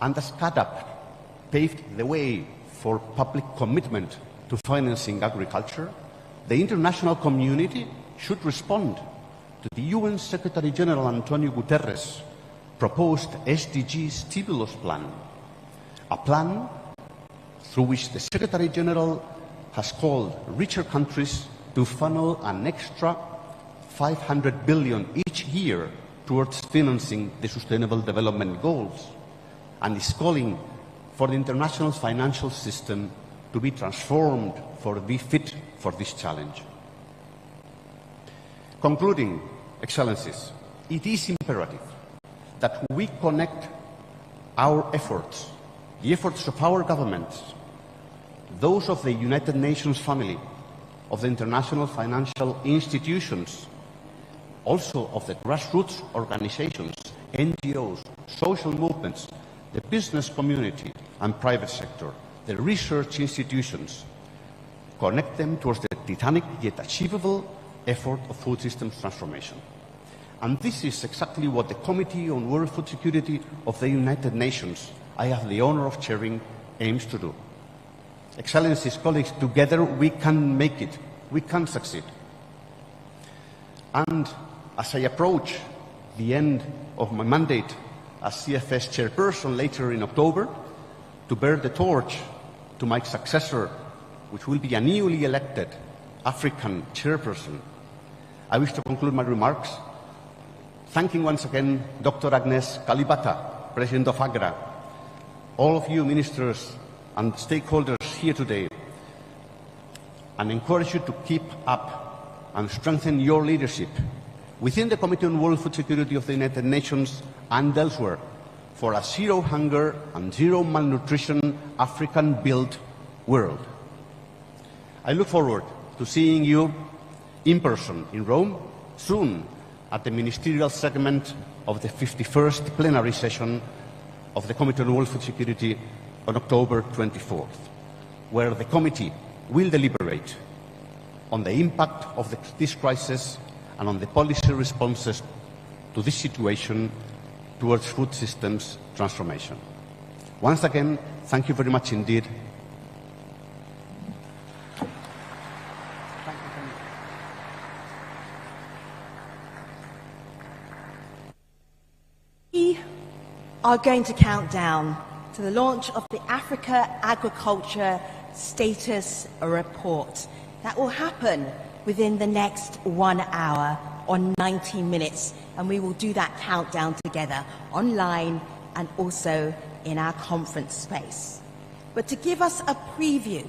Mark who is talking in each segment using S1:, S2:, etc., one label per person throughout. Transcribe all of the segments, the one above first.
S1: And as CAADP paved the way for public commitment to financing agriculture, the international community should respond to the UN Secretary General Antonio Guterres' proposed SDG stimulus plan, a plan through which the Secretary General has called richer countries to funnel an extra 500 billion each year towards financing the Sustainable Development Goals, and is calling for the international financial system to be transformed to be fit for this challenge. Concluding, Excellencies, it is imperative that we connect our efforts, the efforts of our governments, those of the United Nations family, of the international financial institutions, also of the grassroots organizations, NGOs, social movements, the business community and private sector, the research institutions, connect them towards the titanic yet achievable effort of food systems transformation. And this is exactly what the Committee on World Food Security of the United Nations, I have the honor of chairing, aims to do. Excellencies, colleagues, together we can make it, we can succeed. And as I approach the end of my mandate as CFS chairperson later in October, to bear the torch to my successor, which will be a newly elected African chairperson, I wish to conclude my remarks thanking once again Dr. Agnes Kalibata, President of AGRA, all of you ministers and stakeholders here today, and encourage you to keep up and strengthen your leadership within the Committee on World Food Security of the United Nations and elsewhere for a zero hunger and zero malnutrition African-built world. I look forward to seeing you in person in Rome soon at the ministerial segment of the 51st plenary session of the Committee on World Food Security on October 24th, where the committee will deliberate on the impact of this crisis and on the policy responses to this situation towards food systems transformation. Once again, thank you very much indeed.
S2: We are going to count down to the launch of the Africa Agriculture Status Report. That will happen within the next 1 hour or 90 minutes, and we will do that countdown together online and also in our conference space. But to give us a preview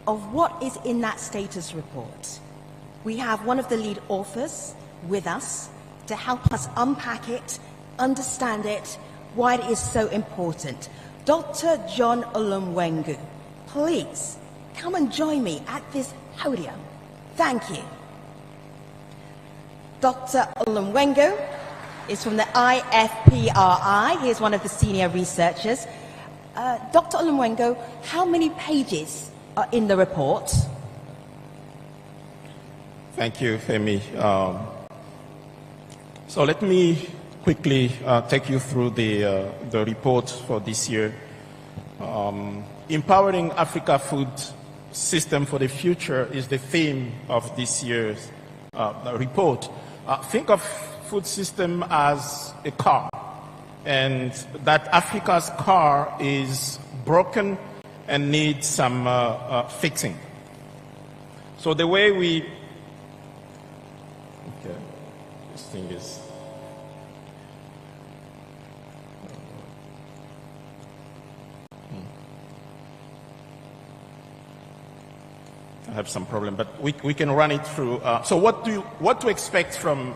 S2: of what is in that status report, we have one of the lead authors with us to help us unpack it, understand it, why it is so important. Dr. John Olumwengu, please come and join me at this podium. Thank you. Dr. Olumwengu is from the IFPRI. He is one of the senior researchers. Dr. Olumwengu, how many pages are in the report?
S3: Thank you, Femi. So let me quickly take you through the report for this year. Empowering Africa Food System for the Future is the theme of this year's report. Think of food system as a car, and that Africa's car is broken and needs some fixing. So the way we... Okay, this thing is... I have some problem, but we can run it through. So what to expect from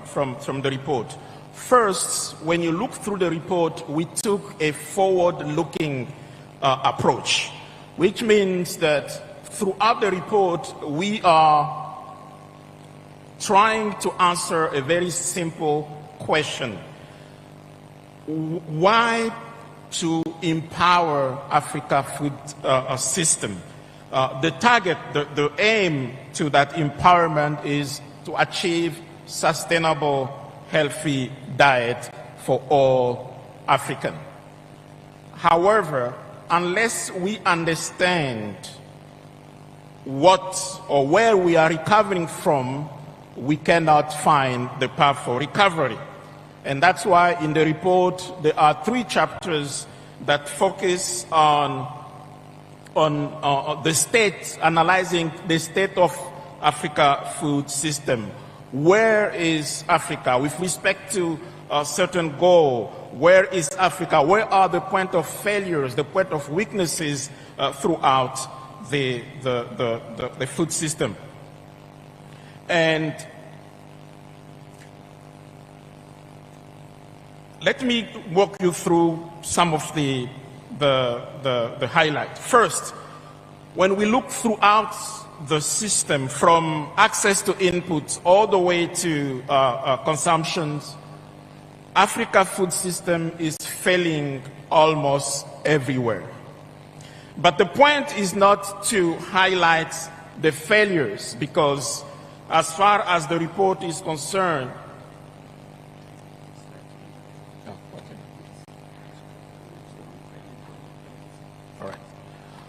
S3: the report? First, when you look through the report, we took a forward-looking approach, which means that throughout the report, we are trying to answer a very simple question. Why to empower Africa food system? The target, the aim to that empowerment is to achieve sustainable, healthy diet for all Africans. However, unless we understand what or where we are recovering from, we cannot find the path for recovery. And that's why in the report there are 3 chapters that focus on the state, analyzing the state of Africa food system. Where is Africa with respect to a certain goal? Where is Africa? Where are the point of failures, the point of weaknesses throughout the food system? And let me walk you through some of the highlights. First, when we look throughout the system, from access to inputs all the way to consumptions, Africa food system is failing almost everywhere. But the point is not to highlight the failures, because as far as the report is concerned,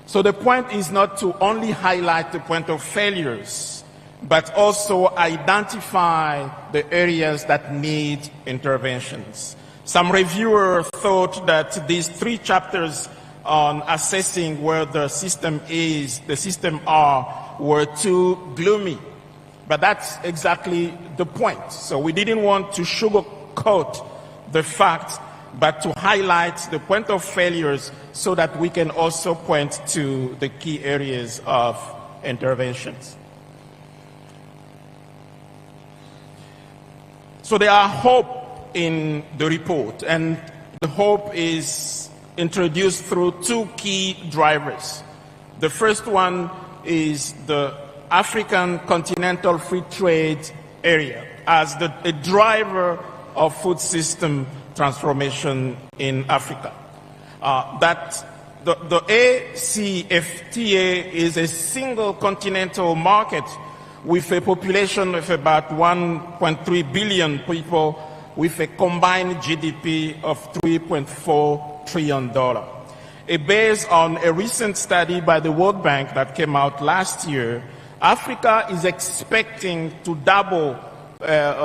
S3: so the point is not to only highlight the point of failures, but also identify the areas that need interventions. Some reviewers thought that these 3 chapters on assessing where the system is, the system are, were too gloomy. But that's exactly the point. So we didn't want to sugarcoat the fact, but to highlight the point of failures so that we can also point to the key areas of interventions. So there are hope in the report, and the hope is introduced through 2 key drivers. The first one is the African Continental Free Trade Area as the driver of food system transformation in Africa. That the ACFTA is a single continental market with a population of about 1.3 billion people, with a combined GDP of $3.4 trillion. Based on a recent study by the World Bank that came out last year, Africa is expecting to double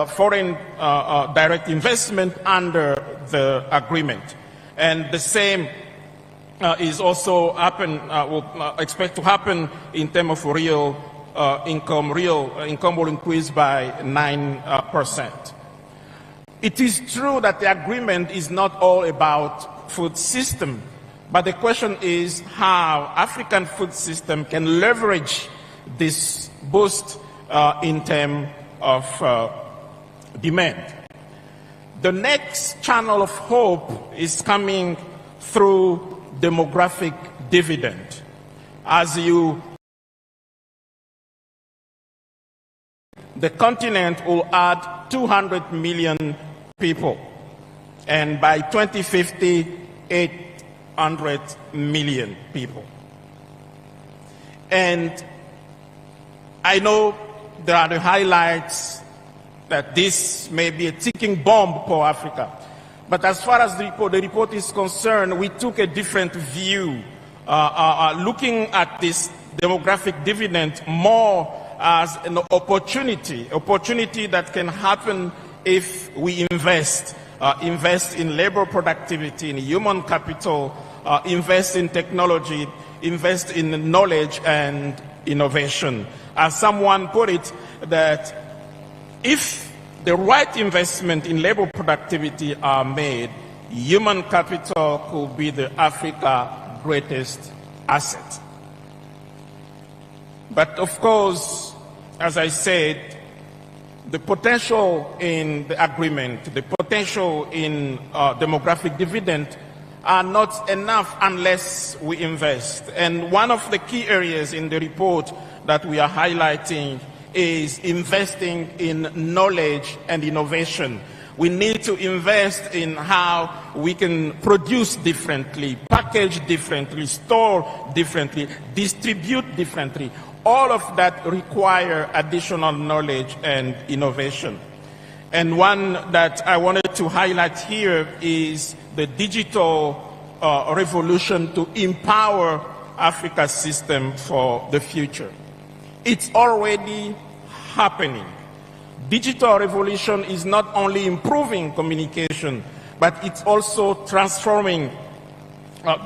S3: foreign direct investment under the agreement. And the same is also will expect to happen in terms of real income. Real income will increase by 9%. It is true that the agreement is not all about food system, but the question is how African food system can leverage this boost in terms of demand. The next channel of hope is coming through demographic dividend. The continent will add 200 million people, and by 2050, 800 million people. And I know there are the highlights that this may be a ticking bomb for Africa. But as far as the report is concerned, we took a different view, looking at this demographic dividend more as an opportunity that can happen if we invest in labor productivity, in human capital, invest in technology, invest in knowledge and innovation. As someone put it, that if the right investment in labor productivity are made, human capital could be the Africa's greatest asset. But of course, as I said, the potential in the agreement, the potential in demographic dividend are not enough unless we invest. And one of the key areas in the report that we are highlighting is investing in knowledge and innovation. We need to invest in how we can produce differently, package differently, store differently, distribute differently. All of that require additional knowledge and innovation. And one that I wanted to highlight here is the digital revolution to empower Africa's system for the future. It's already happening. Digital revolution is not only improving communication, but it's also transforming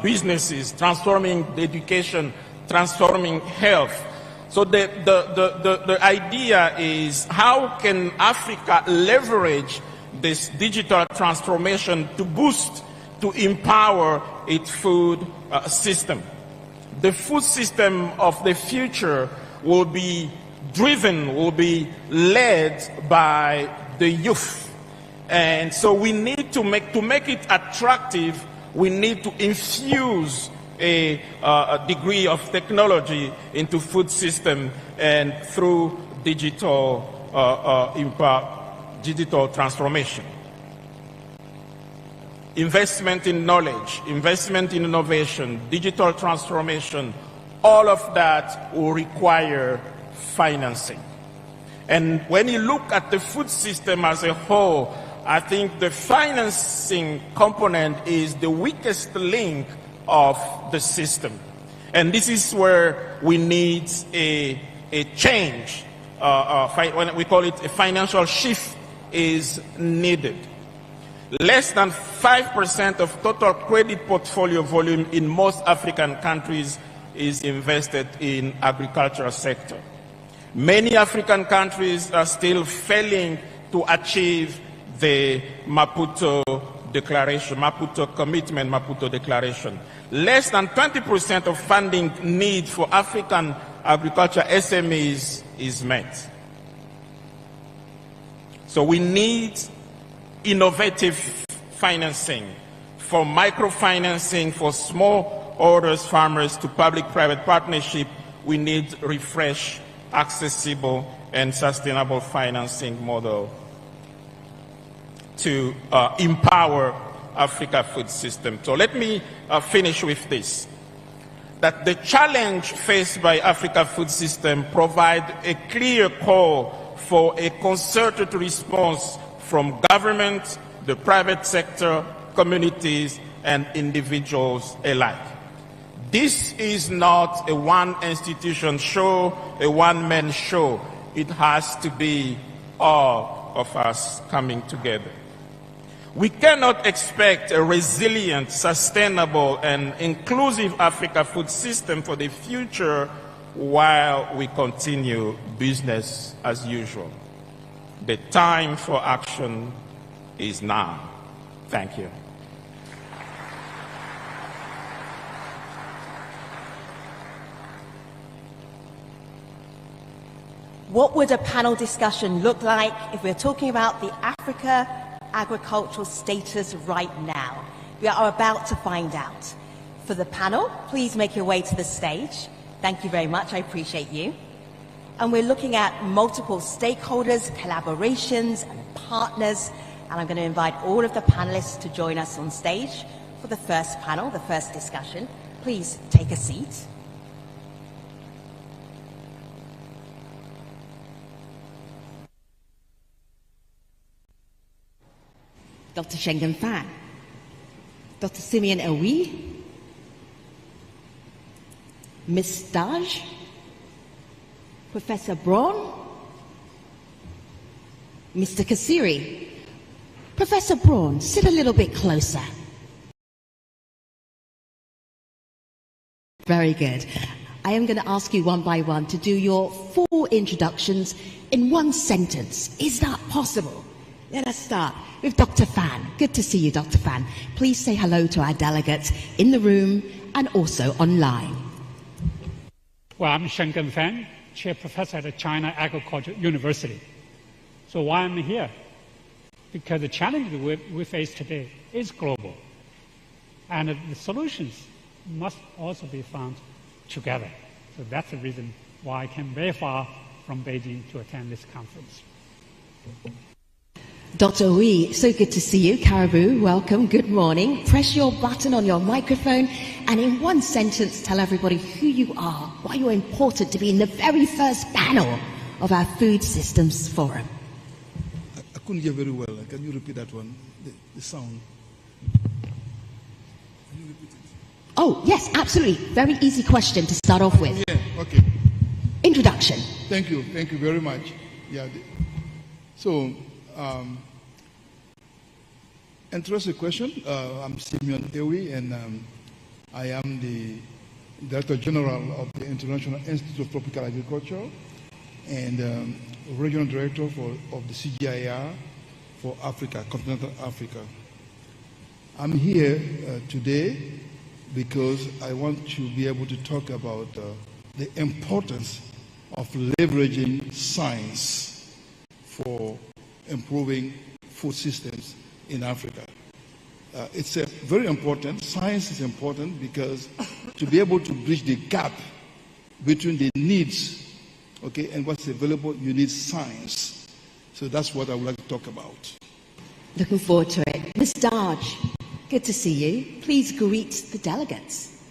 S3: businesses, transforming education, transforming health. So the idea is, how can Africa leverage this digital transformation to boost, to empower its food system? The food system of the future will be driven, will be led by the youth. And so we need to make it attractive, we need to infuse a degree of technology into food system, and through digital transformation. Investment in knowledge, investment in innovation, digital transformation, all of that will require financing. And when you look at the food system as a whole, I think the financing component is the weakest link of the system. And this is where we need a change. When we call it a financial shift is needed. Less than 5% of total credit portfolio volume in most African countries is invested in agricultural sector. Many African countries are still failing to achieve the Maputo Declaration, Maputo Commitment, Maputo Declaration. Less than 20% of funding need for African agriculture SMEs is met. So we need innovative financing, from microfinancing for small orders farmers to public-private partnership. We need refreshed, accessible, and sustainable financing model to empower Africa food system. So let me finish with this, that the challenge faced by Africa food system provide a clear call for a concerted response from government, the private sector, communities, and individuals alike. This is not a one institution show, a one-man show. It has to be all of us coming together. We cannot expect a resilient, sustainable, and inclusive Africa food system for the future while we continue business as usual. The time for action is now. Thank you.
S2: What would a panel discussion look like if we're talking about the Africa agricultural status right now? We are about to find out. For the panel, please make your way to the stage. Thank you very much, I appreciate you. And we're looking at multiple stakeholders, collaborations, and partners. And I'm going to invite all of the panelists to join us on stage for the first panel, the first discussion. Please take a seat. Dr. Schengen Fan, Dr. Simeon Ewi, Ms. Daj, Professor Braun, Mr. Kasiri. Professor Braun, sit a little bit closer. Very good. I am going to ask you one by one to do your full introductions in one sentence. Is that possible? Let us start with Dr. Fan. Good to see you, Dr. Fan. Please say hello to our delegates in the room and also online.
S4: Well, I'm Schengen Fan, Chair Professor at the China Agricultural University. So why I'm here? Because the challenge we face today is global. And the solutions must also be found together. So that's the reason why I came very far from Beijing to attend this conference.
S2: Dr. Wee, so good to see you. Caribou, welcome, good morning. Press your button on your microphone and in one sentence tell everybody who you are, why you're important to be in the very first panel of our Food Systems Forum.
S5: I couldn't hear very well. Can you repeat that one? The sound. Can you repeat?
S6: Oh, yes, absolutely. Very easy question to start off with.
S5: Yeah, okay.
S6: Introduction.
S5: Thank you very much. Yeah. So, interesting question. I'm Simeon Ewi, and I am the Director General of the International Institute of Tropical Agriculture and Regional Director of the CGIAR for Africa, continental Africa. I'm here today because I want to be able to talk about the importance of leveraging science for improving food systems in Africa. It's very important. Science is important because to be able to bridge the gap between the needs, okay, and what's available, you need science. So that's what I would like to talk about.
S6: Looking forward to it. Ms. Darge, good to see you. Please greet the delegates.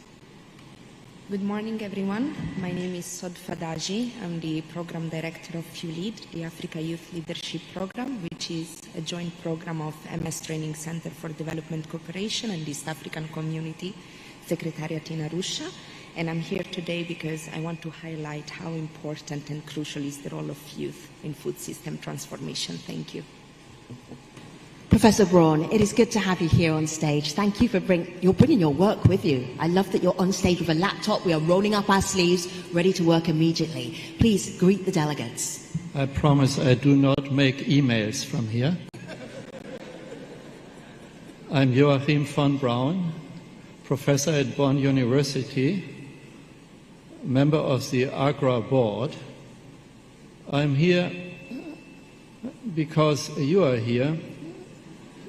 S7: Good morning, everyone. My name is Sodfa Daji. I'm the Program Director of FULEAD, the Africa Youth Leadership Program, which is a joint program of MS Training Center for Development Cooperation and East African Community Secretariat in Arusha. And I'm here today because I want to highlight how important and crucial is the role of youth in food system transformation. Thank you.
S6: Professor Braun, it is good to have you here on stage. Thank you for bringing your work with you. I love that you're on stage with a laptop. We are rolling up our sleeves, ready to work immediately. Please greet the delegates.
S8: I promise I do not make emails from here. I'm Joachim von Braun, professor at Bonn University, member of the AGRA board. I'm here because you are here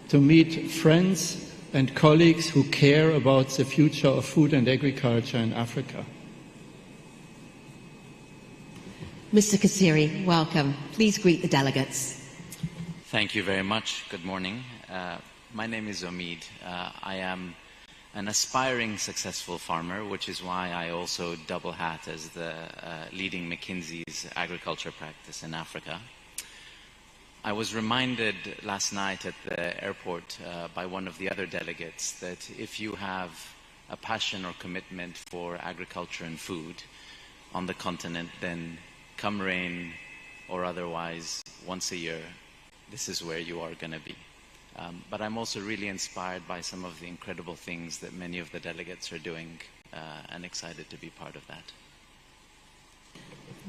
S8: to meet friends and colleagues who care about the future of food and agriculture in Africa.
S6: Mr. Kasiri, welcome. Please greet the delegates.
S9: Thank you very much. Good morning. My name is Omid. I am an aspiring successful farmer, which is why I also double hat as the leading McKinsey's agriculture practice in Africa. I was reminded last night at the airport by one of the other delegates that if you have a passion or commitment for agriculture and food on the continent, then come rain or otherwise, once a year, this is where you are going to be. But I'm also really inspired by some of the incredible things that many of the delegates are doing and excited to be part of that.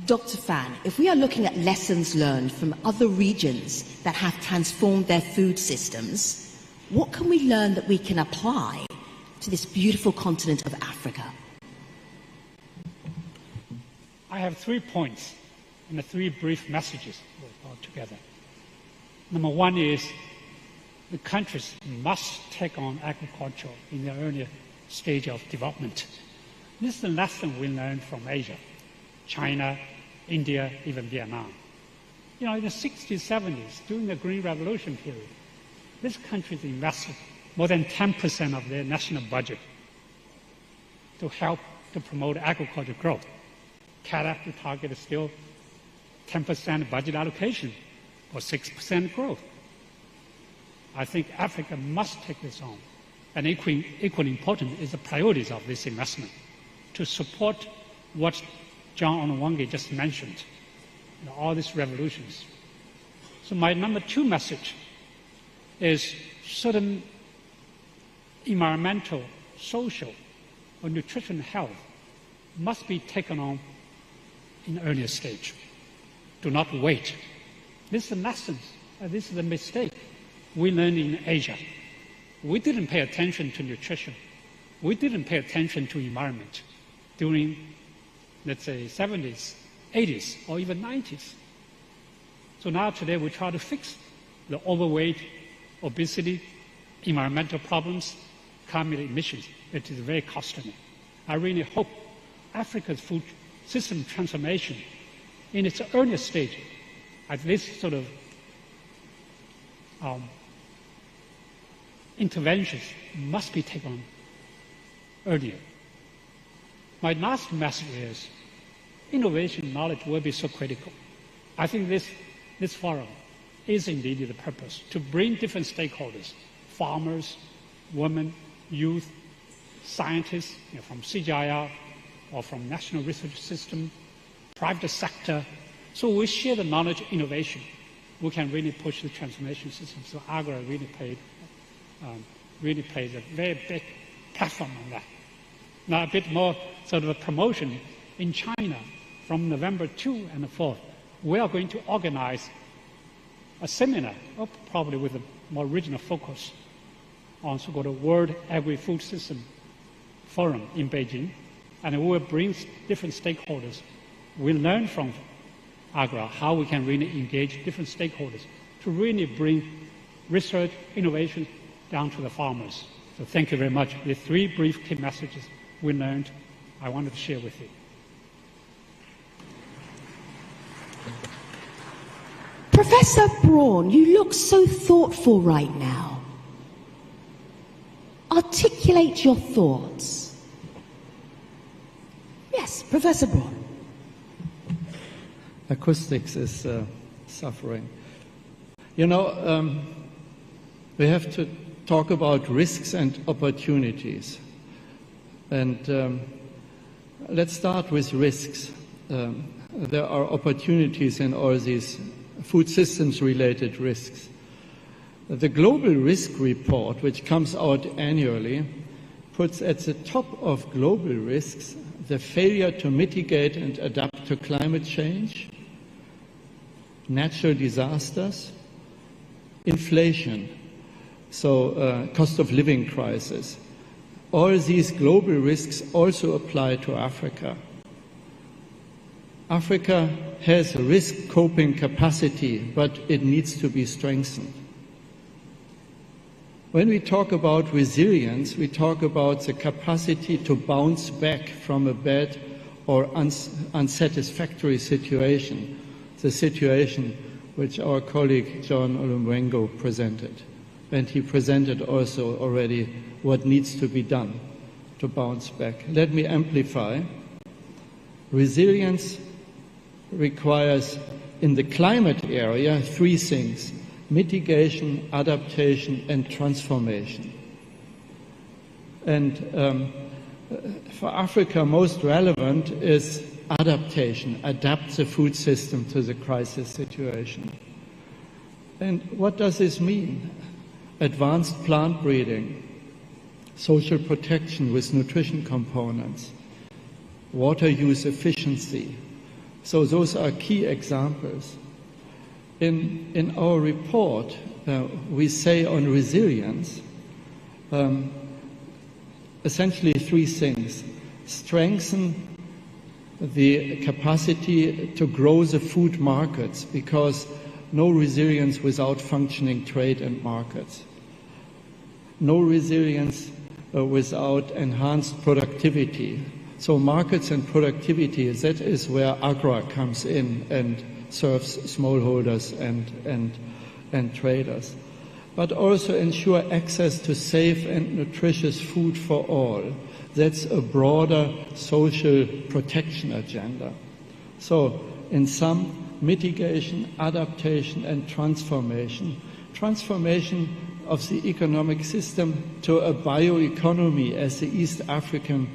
S6: Dr. Fan, if we are looking at lessons learned from other regions that have transformed their food systems, what can we learn that we can apply to this beautiful continent of Africa?
S4: I have 3 points and 3 brief messages all together. Number one is the countries must take on agriculture in the earlier stage of development. This is a lesson we learned from Asia. China, India, even Vietnam. You know, in the 60s, 70s, during the Green Revolution period, these countries invested more than 10% of their national budget to help to promote agricultural growth. CAADP target is still 10% budget allocation for 6% growth. I think Africa must take this on. And equally important is the priorities of this investment to support what John Onwange just mentioned, you know, all these revolutions. So my number 2 message is certain environmental, social, or nutrition health must be taken on in an earlier stage. Do not wait. This is the lessons, this is the mistake we learned in Asia. We didn't pay attention to nutrition. We didn't pay attention to environment during, let's say, 70s, 80s, or even 90s. So now today we try to fix the overweight, obesity, environmental problems, climate emissions. It is very costly. I really hope Africa's food system transformation in its earlier stage, at this sort of interventions must be taken on earlier. My last message is innovation knowledge will be so critical. I think this forum is indeed the purpose to bring different stakeholders, farmers, women, youth, scientists from CGIAR or from National Research System, private sector. So we share the knowledge innovation. We can really push the transformation system. So AGRA really plays a very big platform on that. Now a bit more sort of a promotion. In China, from November 2 and 4th, we are going to organize a seminar, probably with a more regional focus, on so-called World Agri-Food System Forum in Beijing. And we will bring different stakeholders. We learn from AGRA how we can really engage different stakeholders to really bring research, innovation down to the farmers. So thank you very much. The 3 brief key messages we learned, I wanted to share with you.
S6: Professor Braun, you look so thoughtful right now. Articulate your thoughts. Yes, Professor Braun.
S8: Acoustics is suffering. You know, we have to talk about risks and opportunities. And let's start with risks. There are opportunities in all these food systems related risks. The Global Risk Report, which comes out annually, puts at the top of global risks the failure to mitigate and adapt to climate change, natural disasters, inflation, so cost of living crisis. All these global risks also apply to Africa. Africa has a risk coping capacity, but it needs to be strengthened. When we talk about resilience, we talk about the capacity to bounce back from a bad or unsatisfactory situation, the situation which our colleague John Olumwengo presented. And he presented also already what needs to be done to bounce back. Let me amplify. Resilience requires, in the climate area, 3 things: mitigation, adaptation, and transformation. And for Africa, most relevant is adaptation, adapt the food system to the crisis situation. And what does this mean? Advanced plant breeding, social protection with nutrition components, water use efficiency. So those are key examples. In our report, we say on resilience, essentially 3 things. Strengthen the capacity to grow the food markets, because no resilience without functioning trade and markets. No resilience without enhanced productivity. So markets and productivity, that is where AGRA comes in and serves smallholders and traders. But also ensure access to safe and nutritious food for all. That's a broader social protection agenda. So in sum, mitigation, adaptation, and transformation. Transformation of the economic system to a bioeconomy, as the East African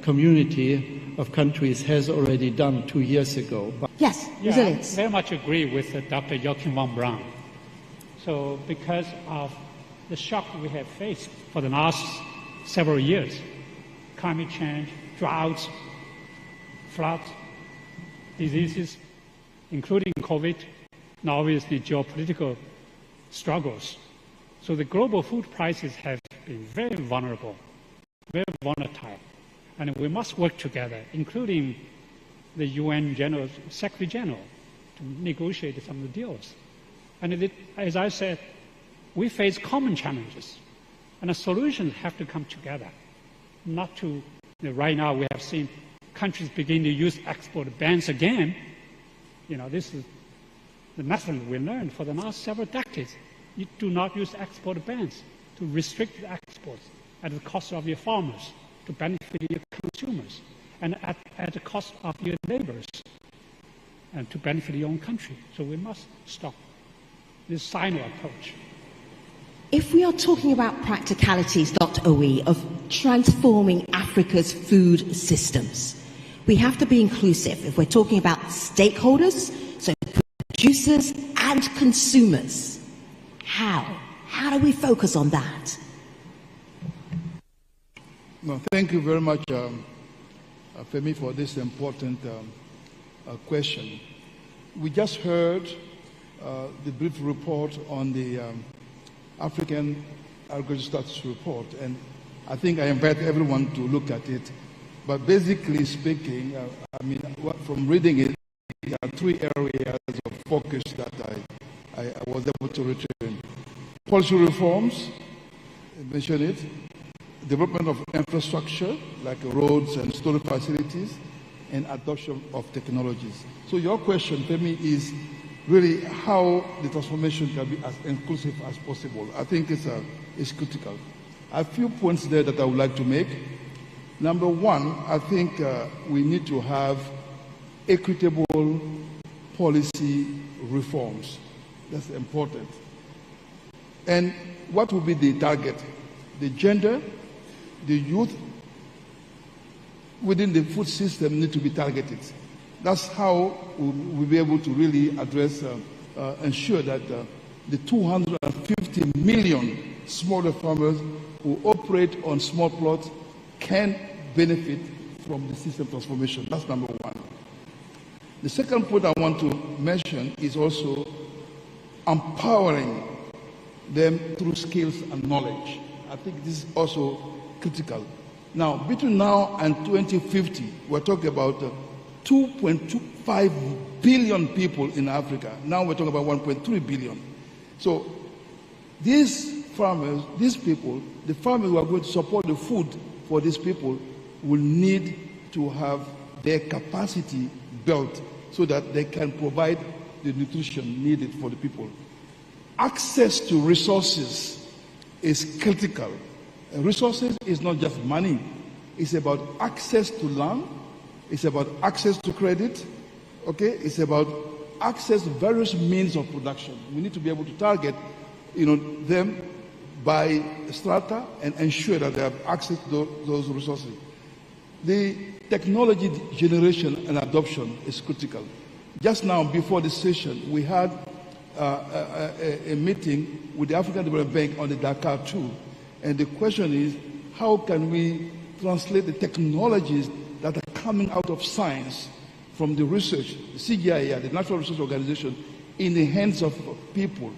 S8: community of countries has already done 2 years ago.
S6: Yes,
S4: resilience. I very much agree with Dr. Joachim von Braun. So because of the shock we have faced for the last several years, climate change, droughts, floods, diseases, including COVID, and obviously geopolitical struggles. So the global food prices have been very vulnerable, very volatile, and we must work together, including the UN Secretary General, to negotiate some of the deals. And as I said, we face common challenges, and the solutions have to come together. Not to, right now we have seen countries begin to use export bans again. This is the lesson we learned for the last several decades. You do not use export bans to restrict the exports at the cost of your farmers, to benefit your consumers, and at the cost of your neighbors, and to benefit your own country. So we must stop this silo approach.
S6: If we are talking about practicalities, Dr. Owe, of transforming Africa's food systems. We have to be inclusive if we're talking about stakeholders, so producers and consumers. How? How do we focus on that?
S5: No, thank you very much, Femi, for this important question. We just heard the brief report on the African Agriculture Status Report, and I think I invite everyone to look at it. But basically speaking, I mean, from reading it, there are three areas of focus that I was able to retain. Policy reforms, I mentioned it, development of infrastructure like roads and storage facilities, and adoption of technologies. So your question, Femi, is really how the transformation can be as inclusive as possible. I think it's critical. A few points there that I would like to make. Number one, I think we need to have equitable policy reforms. That's important. And what will be the target? The gender, the youth within the food system need to be targeted. That's how we'll be able to really address, ensure that the 250 million smaller farmers who operate on small plots can benefit from the system transformation. That's number one. The second point I want to mention is also empowering them through skills and knowledge. I think this is also critical. Now, between now and 2050, we're talking about 2.25 billion people in Africa. Now we're talking about 1.3 billion. So these farmers, these people, the farmers who are going to support the food for these people will need to have their capacity built so that they can provide the nutrition needed for the people. Access to resources is critical. Resources is not just money. It's about access to land. It's about access to credit. Okay? It's about access to various means of production. We need to be able to target, them by strata and ensure that they have access to those resources. The technology generation and adoption is critical. Just now, before the session, we had a meeting with the African Development Bank on the Dakar 2. And the question is, how can we translate the technologies that are coming out of science from the research, the CGIA, the Natural Research Organization, in the hands of people?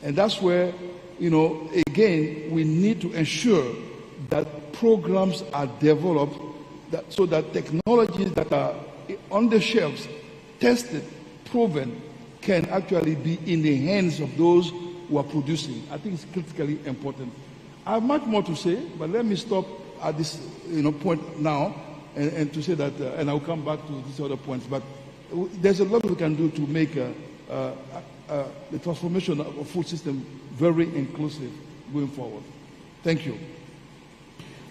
S5: And that's where, again, we need to ensure that programs are developed so that technologies that are on the shelves, tested, proven, can actually be in the hands of those who are producing. I think it's critically important. I have much more to say, but let me stop at this point now and to say that, and I'll come back to these other points, but there's a lot we can do to make the transformation of food system very inclusive going forward. Thank you.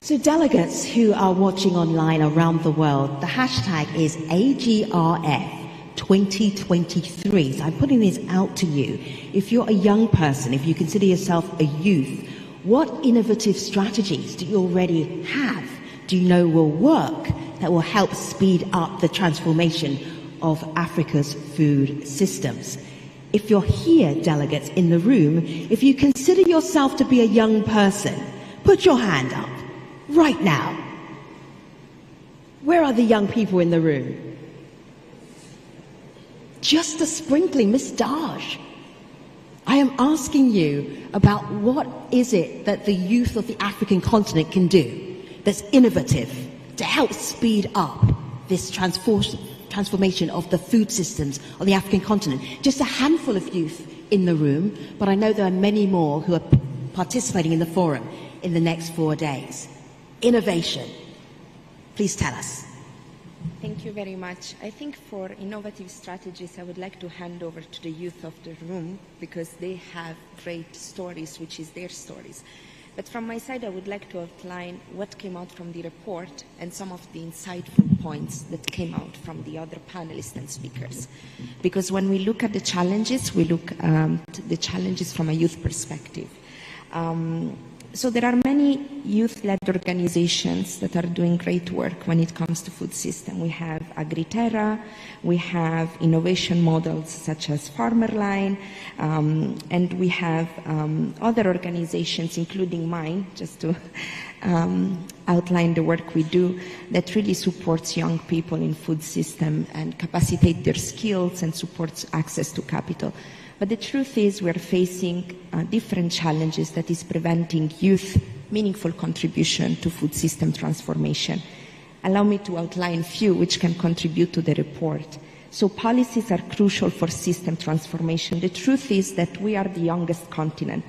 S6: So delegates who are watching online around the world, the hashtag is AGRF2023. So I'm putting this out to you. If you're a young person, if you consider yourself a youth, what innovative strategies do you already have, do you know will work, that will help speed up the transformation of Africa's food systems? If you're here, delegates in the room, if you consider yourself to be a young person, put your hand up right now. Where are the young people in the room? Just a sprinkling, Miss Daj. I am asking you about what is it that the youth of the African continent can do that's innovative to help speed up this transformation of the food systems on the African continent. Just a handful of youth in the room, but I know there are many more who are participating in the forum in the next 4 days. Innovation. Please tell us.
S7: Thank you very much. I think for innovative strategies, I would like to hand over to the youth of the room because they have great stories, which is their stories. But from my side, I would like to outline what came out from the report and some of the insightful points that came out from the other panelists and speakers. Because when we look at the challenges, we look at the challenges from a youth perspective. So there are many youth-led organizations that are doing great work when it comes to food system. We have AgriTerra, we have innovation models such as Farmerline, and we have other organizations, including mine, just to outline the work we do, that really supports young people in food system and capacitate their skills and supports access to capital. But the truth is we're facing different challenges that is preventing youth meaningful contribution to food system transformation. Allow me to outline few which can contribute to the report. So policies are crucial for system transformation. The truth is that we are the youngest continent,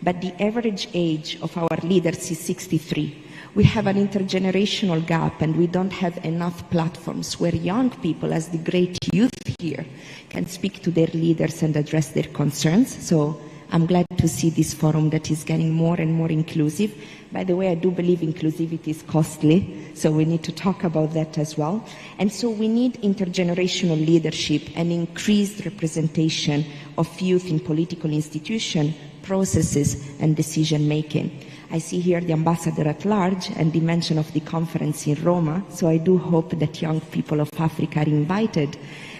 S7: but the average age of our leaders is 63. We have an intergenerational gap and we don't have enough platforms where young people, as the great youth here, can speak to their leaders and address their concerns. So I'm glad to see this forum that is getting more and more inclusive. By the way, I do believe inclusivity is costly, so we need to talk about that as well. And so we need intergenerational leadership and increased representation of youth in political institutions, processes, and decision making. I see here the ambassador at large and the mention of the conference in Roma, so I do hope that young people of Africa are invited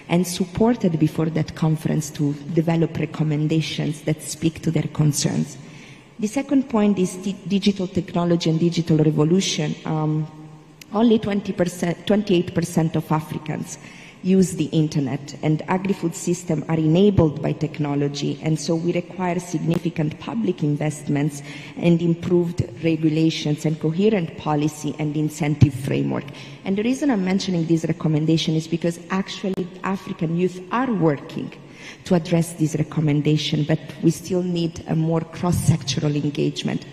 S7: and supported before that conference to develop recommendations that speak to their concerns. The second point is digital technology and digital revolution. Only 28% of Africans use the internet, and agri-food systems are enabled by technology, and so we require significant public investments and improved regulations and coherent policy and incentive framework. And the reason I'm mentioning this recommendation is because actually African youth are working to address this recommendation, but we still need a more cross-sectoral engagement.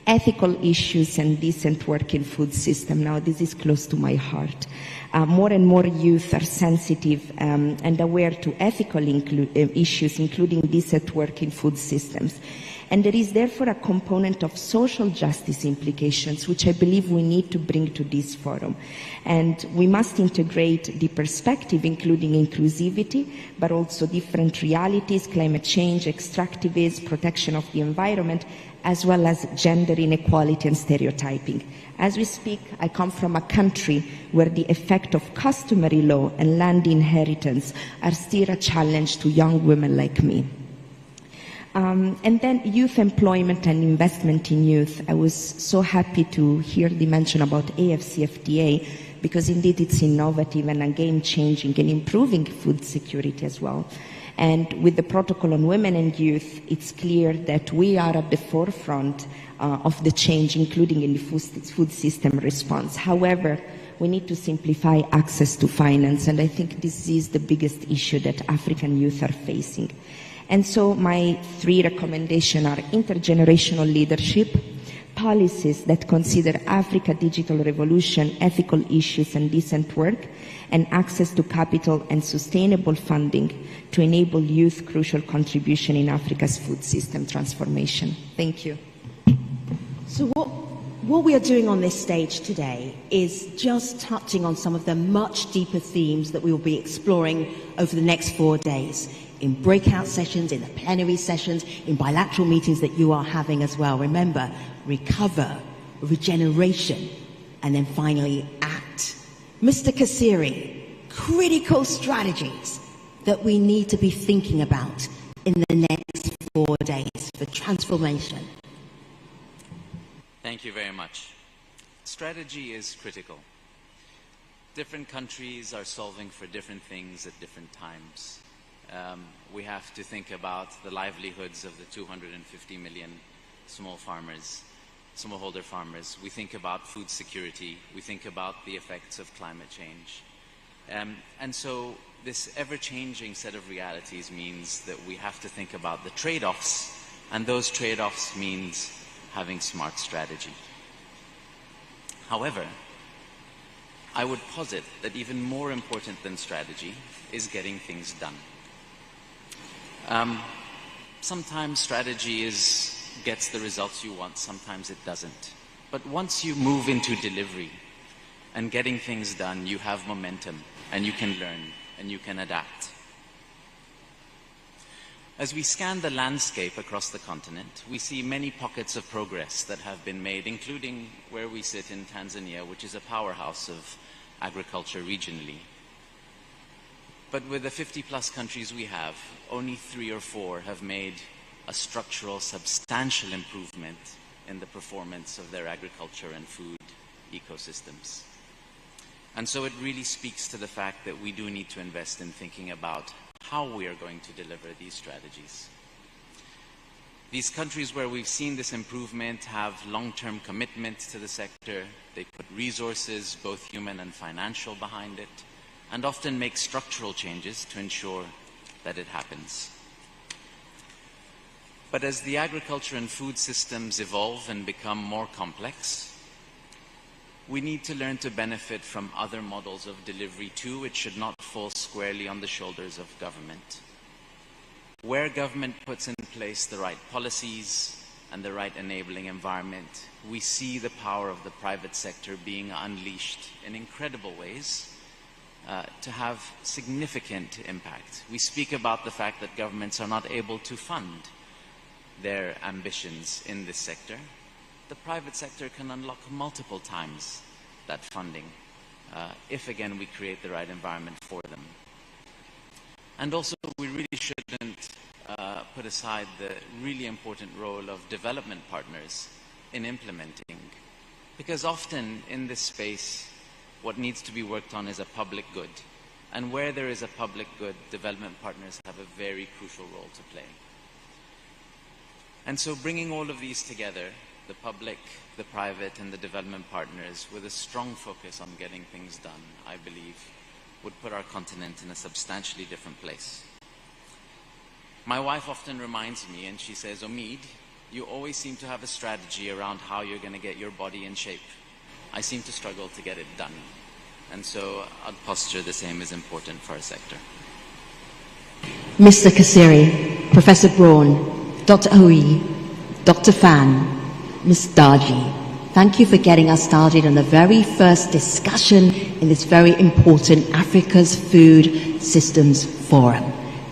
S7: Ethical issues and decent work in food system. Now, this is close to my heart. More and more youth are sensitive and aware to ethical issues, including decent work in food systems. And there is therefore a component of social justice implications, which I believe we need to bring to this forum. And we must integrate the perspective, including inclusivity, but also different realities, climate change, extractivism, protection of the environment, as well as gender inequality and stereotyping. As we speak, I come from a country where the effect of customary law and land inheritance are still a challenge to young women like me. And then youth employment and investment in youth. I was so happy to hear the mention about AFCFTA, because indeed it's innovative and a game-changing and improving food security as well. And with the protocol on women and youth, it's clear that we are at the forefront of the change, including in the food system response. However, we need to simplify access to finance, and I think this is the biggest issue that African youth are facing. And so my three recommendations are intergenerational leadership, policies that consider Africa digital revolution, ethical issues and decent work, and access to capital and sustainable funding to enable youth crucial contribution in Africa's food system transformation. Thank you.
S2: So what we are doing on this stage today is just touching on some of the much deeper themes that we will be exploring over the next 4 days, in breakout sessions, in the plenary sessions, in bilateral meetings that you are having as well. Remember, recover, regeneration, and then finally act. Mr. Kasiri, critical strategies that we need to be thinking about in the next 4 days for transformation.
S9: Thank you very much. Strategy is critical. Different countries are solving for different things at different times. We have to think about the livelihoods of the 250 million small farmers, smallholder farmers. We think about food security. We think about the effects of climate change. And so this ever-changing set of realities means that we have to think about the trade-offs, and those trade-offs means having smart strategy. However, I would posit that even more important than strategy is getting things done. Sometimes strategy gets the results you want, sometimes it doesn't. But once you move into delivery and getting things done, you have momentum and you can learn and you can adapt. As we scan the landscape across the continent, we see many pockets of progress that have been made, including where we sit in Tanzania, which is a powerhouse of agriculture regionally. But with the 50-plus countries we have, only 3 or 4 have made a structural, substantial improvement in the performance of their agriculture and food ecosystems. And so it really speaks to the fact that we do need to invest in thinking about how we are going to deliver these strategies. These countries where we've seen this improvement have long-term commitment to the sector. They put resources, both human and financial, behind it, and often make structural changes to ensure that it happens. But as the agriculture and food systems evolve and become more complex, we need to learn to benefit from other models of delivery too. It should not fall squarely on the shoulders of government. Where government puts in place the right policies and the right enabling environment, we see the power of the private sector being unleashed in incredible ways to have significant impact. We speak about the fact that governments are not able to fund their ambitions in this sector. The private sector can unlock multiple times that funding if, again, we create the right environment for them. And also, we really shouldn't put aside the really important role of development partners in implementing, because often in this space, what needs to be worked on is a public good. And where there is a public good, development partners have a very crucial role to play. And so bringing all of these together, the public, the private, and the development partners, with a strong focus on getting things done, I believe, would put our continent in a substantially different place. My wife often reminds me, and she says, Omid, you always seem to have a strategy around how you're going to get your body in shape. I seem to struggle to get it done. And so I'd posture the same is important for our sector.
S6: Mr. Kasiri, Professor Braun, Dr. Hui, Dr. Fan, Ms. Daji, thank you for getting us started on the very first discussion in this very important Africa's Food Systems Forum.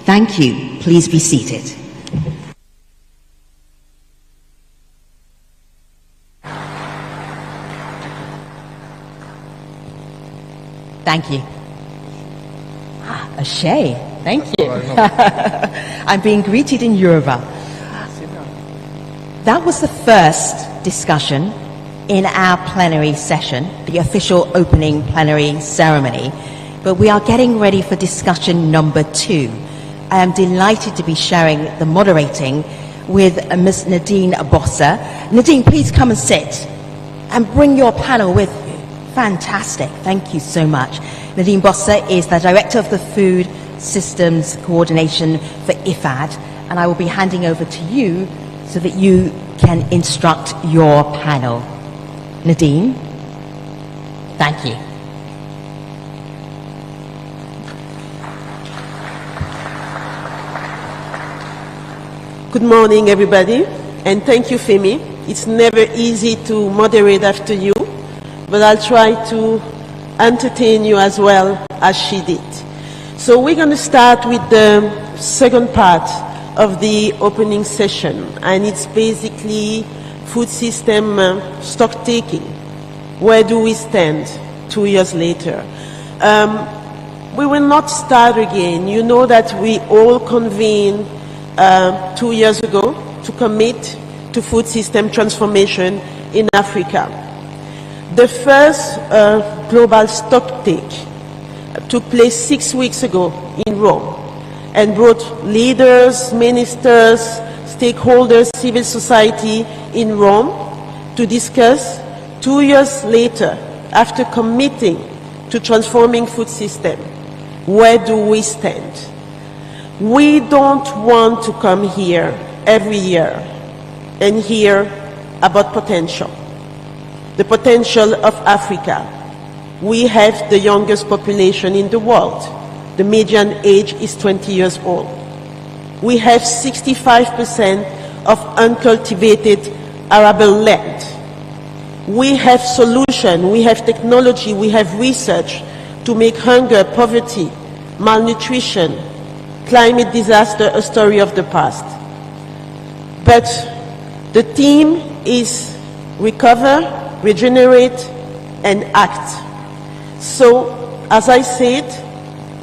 S6: Thank you. Please be seated.
S2: Thank you. Ashe, thank you. I'm being greeted in Yoruba. That was the first discussion in our plenary session, the official opening plenary ceremony, but we are getting ready for discussion number 2. I am delighted to be sharing the moderating with Ms. Nadine Bossa. Nadine, please come and sit and bring your panel with you. Fantastic, thank you so much. Nadine Bossa is the Director of the Food Systems Coordination for IFAD, and I will be handing over to you so that you can instruct your panel. Nadine, thank you.
S10: Good morning, everybody, and thank you, Femi. It's never easy to moderate after you, but I'll try to entertain you as well as she did. So we're going to start with the second part of the opening session, and it's basically food system stock taking. Where do we stand 2 years later? We will not start again. You know that we all convened 2 years ago to commit to food system transformation in Africa. The first global stock take took place 6 weeks ago in Rome and brought leaders, ministers, stakeholders, civil society in Rome to discuss 2 years later, after committing to transforming food system, where do we stand? We don't want to come here every year and hear about potential. The potential of Africa. We have the youngest population in the world. The median age is 20 years old. We have 65% of uncultivated arable land. We have solution, we have technology, we have research to make hunger, poverty, malnutrition, climate disaster, a story of the past. But the theme is recover, regenerate, and act. So, as I said,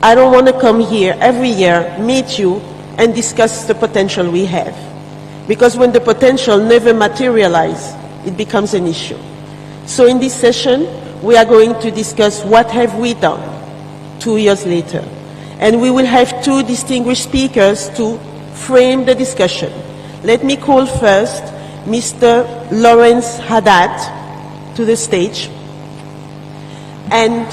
S10: I don't want to come here every year, meet you, and discuss the potential we have. Because when the potential never materializes, it becomes an issue. So in this session, we are going to discuss what have we done 2 years later. And we will have two distinguished speakers to frame the discussion. Let me call first Mr. Lawrence Haddad to the stage. And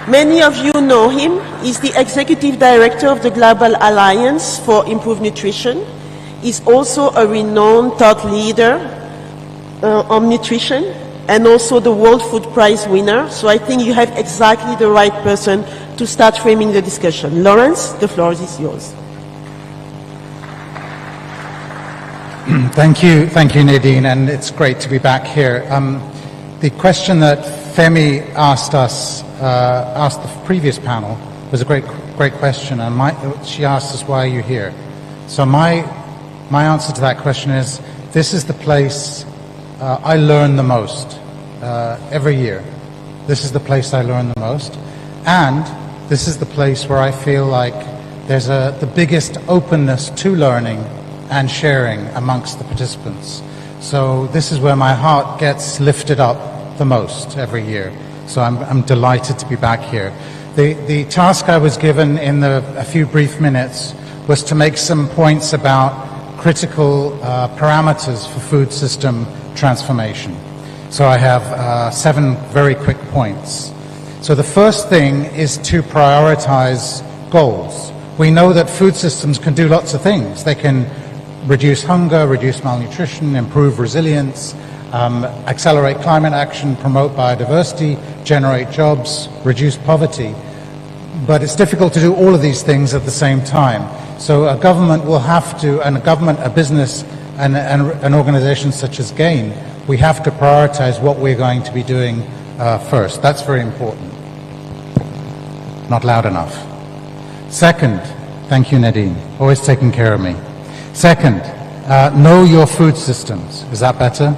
S10: many of you know him. He's the Executive Director of the Global Alliance for Improved Nutrition. He's also a renowned thought leader on nutrition and also the World Food Prize winner. So I think you have exactly the right person to start framing the discussion. Lawrence, the floor is yours.
S11: Thank you, Nadine, and it's great to be back here. The question that Femi asked the previous panel was a great question, and she asked us, why are you here? So my answer to that question is, this is the place I learn the most every year. This is the place I learn the most, and this is the place where I feel like there's the biggest openness to learning and sharing amongst the participants. So this is where my heart gets lifted up the most every year. So I'm delighted to be back here. The task I was given in a few brief minutes was to make some points about critical parameters for food system transformation. So I have 7 very quick points. So the first thing is to prioritize goals. We know that food systems can do lots of things. They can reduce hunger, reduce malnutrition, improve resilience, accelerate climate action, promote biodiversity, generate jobs, reduce poverty. But it's difficult to do all of these things at the same time. So a government will have to, and a business, and an organization such as GAIN, we have to prioritize what we're going to be doing first. That's very important. Not loud enough. Second, thank you, Nadine, always taking care of me. Second, know your food systems. Is that better?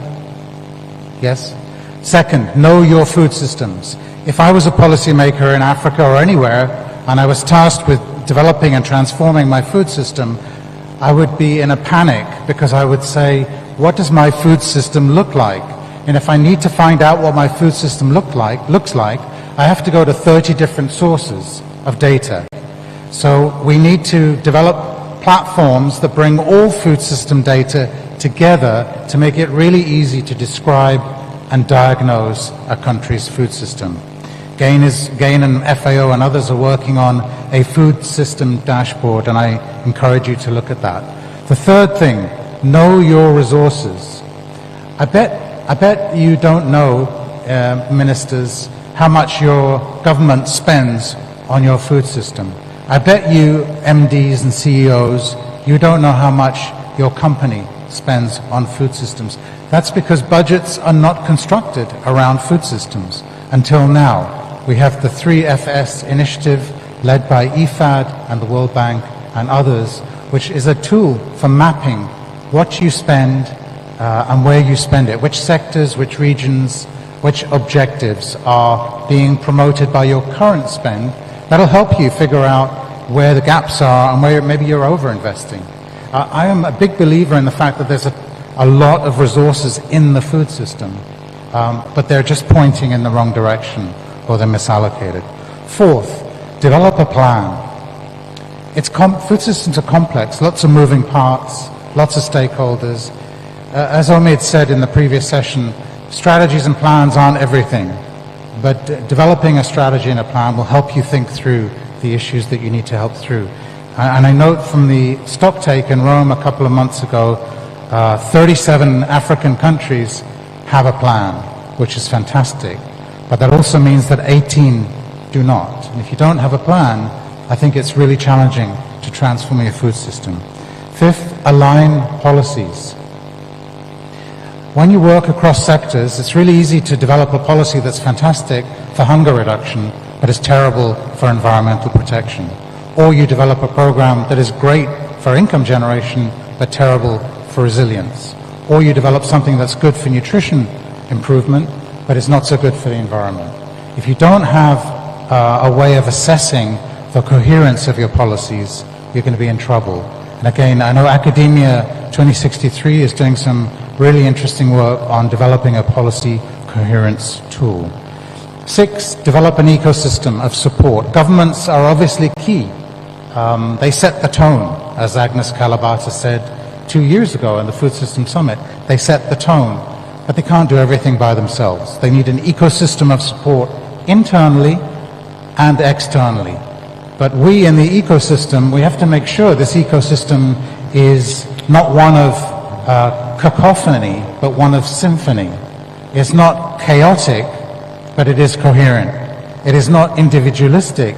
S11: Yes? Second, know your food systems. If I was a policymaker in Africa or anywhere, and I was tasked with developing and transforming my food system, I would be in a panic because I would say, what does my food system look like? And if I need to find out what my food system looks like, I have to go to 30 different sources of data. So we need to develop platforms that bring all food system data together to make it really easy to describe and diagnose a country's food system. GAIN and FAO and others are working on a food system dashboard, and I encourage you to look at that. The third thing, know your resources. I bet you don't know, ministers, how much your government spends on your food system. I bet you, MDs and CEOs, you don't know how much your company spends on food systems. That's because budgets are not constructed around food systems until now. We have the 3FS initiative led by IFAD and the World Bank and others, which is a tool for mapping what you spend and where you spend it, which sectors, which regions, which objectives are being promoted by your current spend. That'll help you figure out where the gaps are and where maybe you're over-investing. I am a big believer in the fact that there's a lot of resources in the food system, but they're just pointing in the wrong direction or they're misallocated. Fourth, develop a plan. Food systems are complex, lots of moving parts, lots of stakeholders. As Omid said in the previous session, strategies and plans aren't everything, but developing a strategy and a plan will help you think through the issues that you need to help through. And I note from the stocktake in Rome a couple of months ago, 37 African countries have a plan, which is fantastic. But that also means that 18 do not. And if you don't have a plan, I think it's really challenging to transform your food system. Fifth, align policies. When you work across sectors, it's really easy to develop a policy that's fantastic for hunger reduction, but is terrible for environmental protection. or you develop a program that is great for income generation but terrible for resilience, or you develop something that's good for nutrition improvement but is not so good for the environment. If you don't have a way of assessing the coherence of your policies, you're going to be in trouble. And again, I know Academia 2063 is doing some really interesting work on developing a policy coherence tool. 6, develop an ecosystem of support. Governments are obviously key. They set the tone, as Agnes Kalabata said 2 years ago in the Food System Summit. They set the tone, but they can't do everything by themselves. They need an ecosystem of support internally and externally. But we in the ecosystem, we have to make sure this ecosystem is not one of cacophony, but one of symphony. It's not chaotic, but it is coherent. It is not individualistic,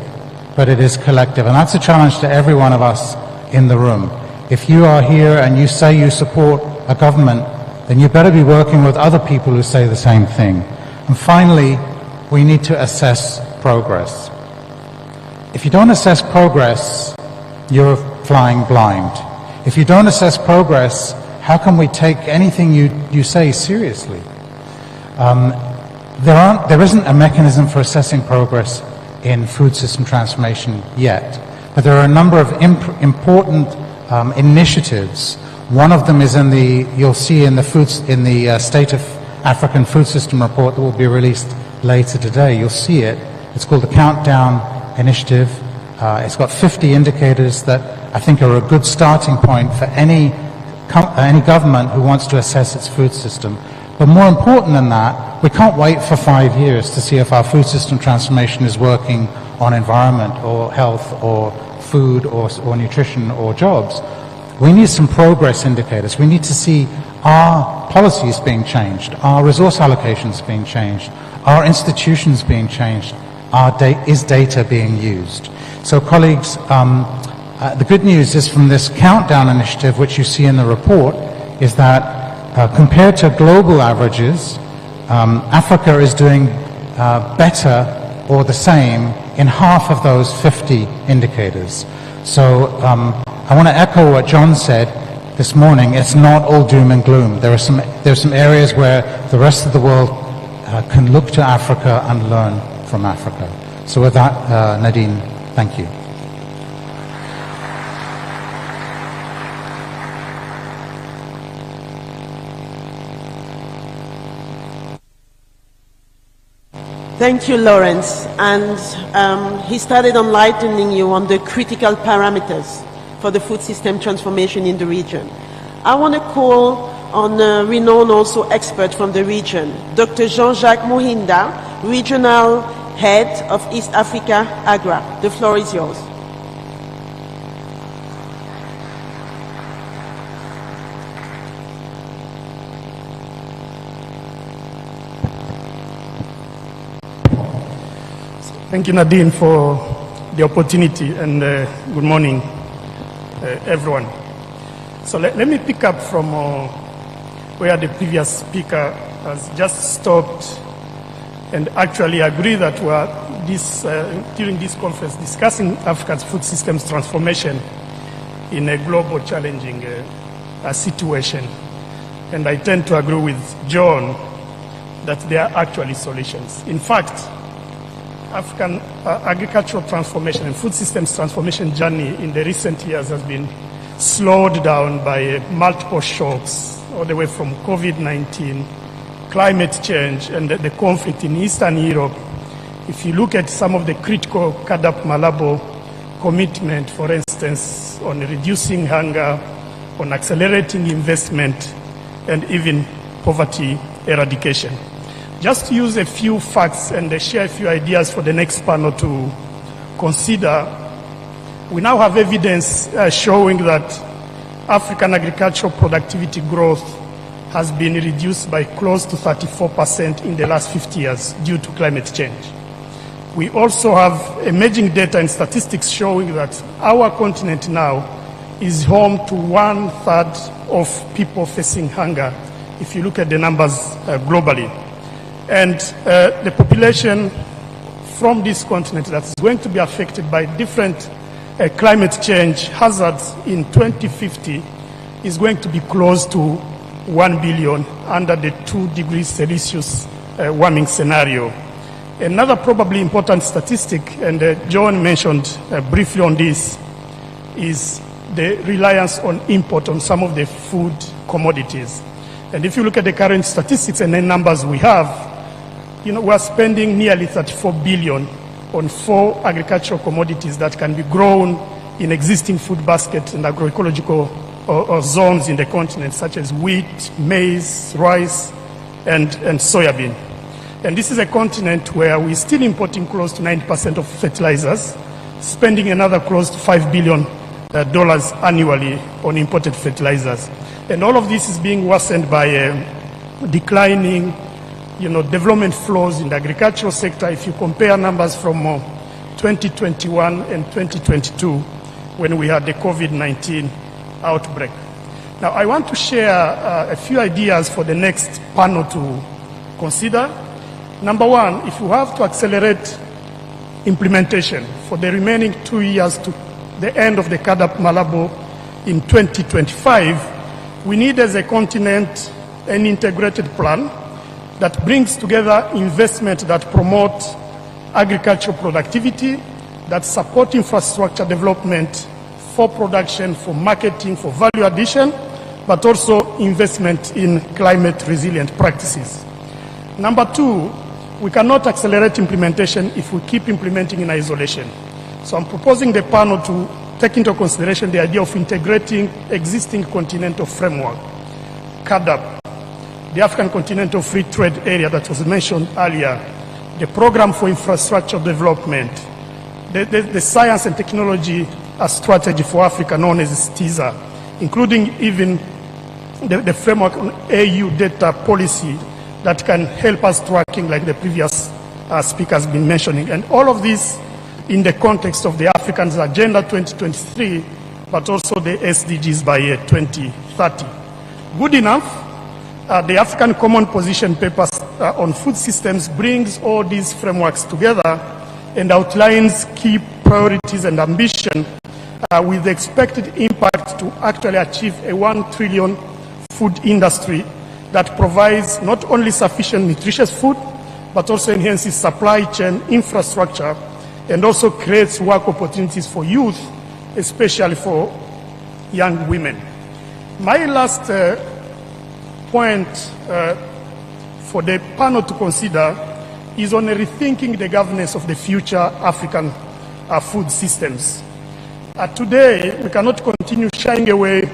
S11: but it is collective. And that's a challenge to every one of us in the room. If you are here and you say you support a government, then you better be working with other people who say the same thing. And finally, we need to assess progress. If you don't assess progress, you're flying blind. If you don't assess progress, how can we take anything you say seriously? There isn't a mechanism for assessing progress in food system transformation yet, but there are a number of important initiatives. One of them is you'll see in the State of African Food System report that will be released later today. You'll see it. It's called the Countdown Initiative. It's got 50 indicators that I think are a good starting point for any government who wants to assess its food system. But more important than that, we can't wait for 5 years to see if our food system transformation is working on environment or health or food or nutrition or jobs. We need some progress indicators. We need to see our policies being changed, our resource allocations being changed, our institutions being changed, is data being used. So colleagues, the good news is from this Countdown Initiative, which you see in the report, is that compared to global averages, Africa is doing better or the same in half of those 50 indicators. So I want to echo what John said this morning. It's not all doom and gloom. There are some areas where the rest of the world can look to Africa and learn from Africa. So with that, Nadine, thank you.
S10: Thank you, Lawrence. And he started enlightening you on the critical parameters for the food system transformation in the region. I want to call on a renowned also expert from the region, Dr. Jean-Jacques Mohinda, Regional Head of East Africa AGRA. The floor is yours.
S12: Thank you, Nadine, for the opportunity, and good morning, everyone. So let me pick up from where the previous speaker has just stopped, and actually agree that we are during this conference discussing Africa's food systems transformation in a global challenging situation. And I tend to agree with John that there are actually solutions. In fact, African agricultural transformation and food systems transformation journey in the recent years has been slowed down by multiple shocks, all the way from COVID-19, climate change, and the conflict in Eastern Europe. If you look at some of the critical CAADP Malabo commitment, for instance, on reducing hunger, on accelerating investment, and even poverty eradication. Just to use a few facts and share a few ideas for the next panel to consider, we now have evidence showing that African agricultural productivity growth has been reduced by close to 34% in the last 50 years due to climate change. We also have emerging data and statistics showing that our continent now is home to 1/3 of people facing hunger, if you look at the numbers globally. And the population from this continent that's going to be affected by different climate change hazards in 2050 is going to be close to 1 billion under the 2 degrees Celsius warming scenario. Another probably important statistic, and John mentioned briefly on this, is the reliance on import on some of the food commodities. And if you look at the current statistics and the numbers we have, we're spending nearly 34 billion on 4 agricultural commodities that can be grown in existing food baskets and agroecological zones in the continent, such as wheat, maize, rice, and soybean. And this is a continent where we're still importing close to 90% of fertilizers, spending another close to $5 billion annually on imported fertilizers. And all of this is being worsened by declining development flows in the agricultural sector. If you compare numbers from 2021 and 2022, when we had the COVID-19 outbreak. Now, I want to share a few ideas for the next panel to consider. Number one, if you have to accelerate implementation for the remaining 2 years to the end of the CAADP Malabo in 2025, we need as a continent an integrated plan that brings together investment that promote agricultural productivity, that support infrastructure development for production, for marketing, for value addition, but also investment in climate resilient practices. Number two, we cannot accelerate implementation if we keep implementing in isolation. So I'm proposing the panel to take into consideration the idea of integrating existing continental framework, CAADP, the African Continental Free Trade Area that was mentioned earlier, the Program for Infrastructure Development, the Science and Technology Strategy for Africa known as TISA, including even the framework on AU data policy that can help us tracking like the previous speaker has been mentioning. And all of this in the context of the Africans Agenda 2023, but also the SDGs by 2030. Good enough. The African Common Position Paper on Food Systems brings all these frameworks together and outlines key priorities and ambition with the expected impact to actually achieve a 1 trillion food industry that provides not only sufficient nutritious food, but also enhances supply chain infrastructure and also creates work opportunities for youth, especially for young women. My last point for the panel to consider is on rethinking the governance of the future African food systems. Today, we cannot continue shying away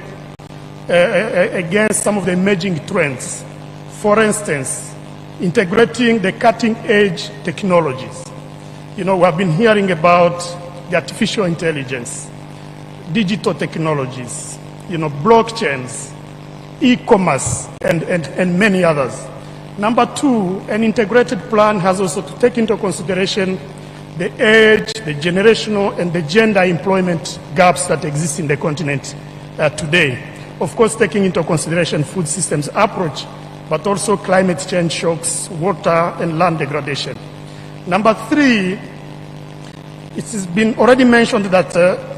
S12: against some of the emerging trends. For instance, integrating the cutting-edge technologies. We have been hearing about the artificial intelligence, digital technologies, blockchains, e-commerce, and many others. Number two, an integrated plan has also to take into consideration the age, the generational, and the gender employment gaps that exist in the continent today. Of course, taking into consideration food systems approach, but also climate change shocks, water and land degradation. Number three, it has been already mentioned that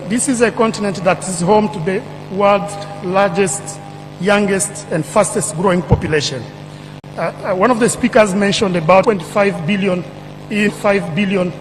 S12: this is a continent that is home to the world's largest, youngest and fastest growing population. One of the speakers mentioned about 25 billion in 5 billion